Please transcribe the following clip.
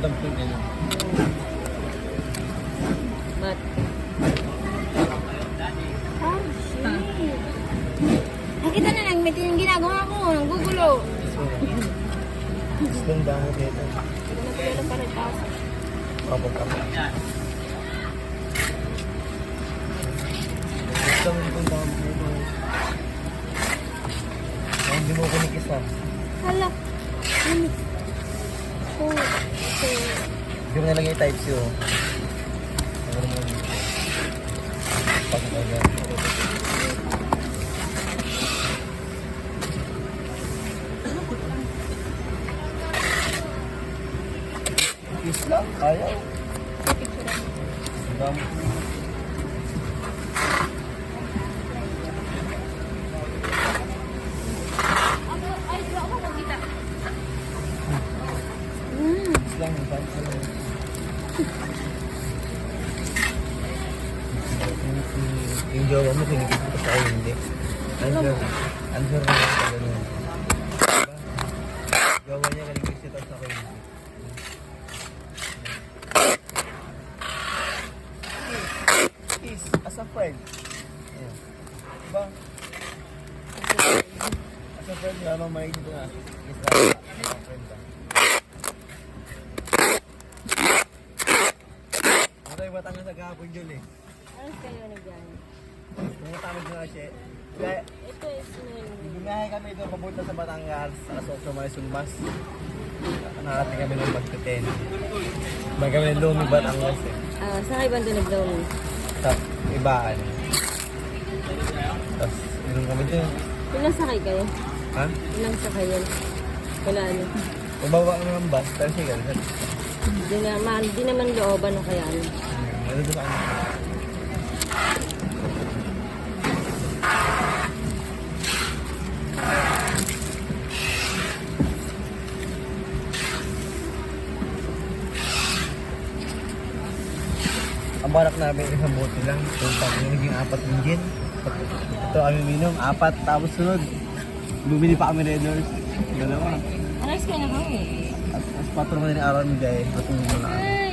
Dumpling din. But, oh, shit. Nakita na lang, may yung ginagawa ko, nanggugulo. Islang dahil dito. Nagkailan pa rin taas. Kapag-kapag. Islang itong dahil dito. Hindi mo kunikisa. Hala. Oh, okay. Hindi mo nalagay type C, oh. Ano mo dito? Pag-kapag. Islam? Ayaw. Islam. Islam, Islam. Yung jowa mo, kinikita ko sa'yo, hindi. Answer na lang sa ganun. Jowa niya, kinikita sa ako, hindi. Is as a friend. Yeah. Diba? As a friend, ano may dito na. Is a friend ba? Ito yung Batangas sa kahapon yun eh. Ano kayo na dyan? Yung tamad na siya. Kaya, Ito is bumiyahe kami doon papunta sa Batangas. Alas 8 may sumbas. Nakarating kami ng mag-10. May kami ng Lumi Batangas eh. saan kayo ba doon nag-down? Sa ibaan. Tapos, inom kami doon. Ilang sakay kayo? Ha? Ilang sakay yan? Wala ano. Pababa kami ng bus, pero siya ganun. Di naman looban o kaya ano. Ano doon sa kanya? Ang balak namin isang bote lang. So, tapos naging 4 yung gin. Ito kami minom, 4. Tapos sunod, bumili pa kami Red Doors. Dalawa. Alas kayo na kami. At 4 naman yung araw ni Jay. Matulog na lang. Ay,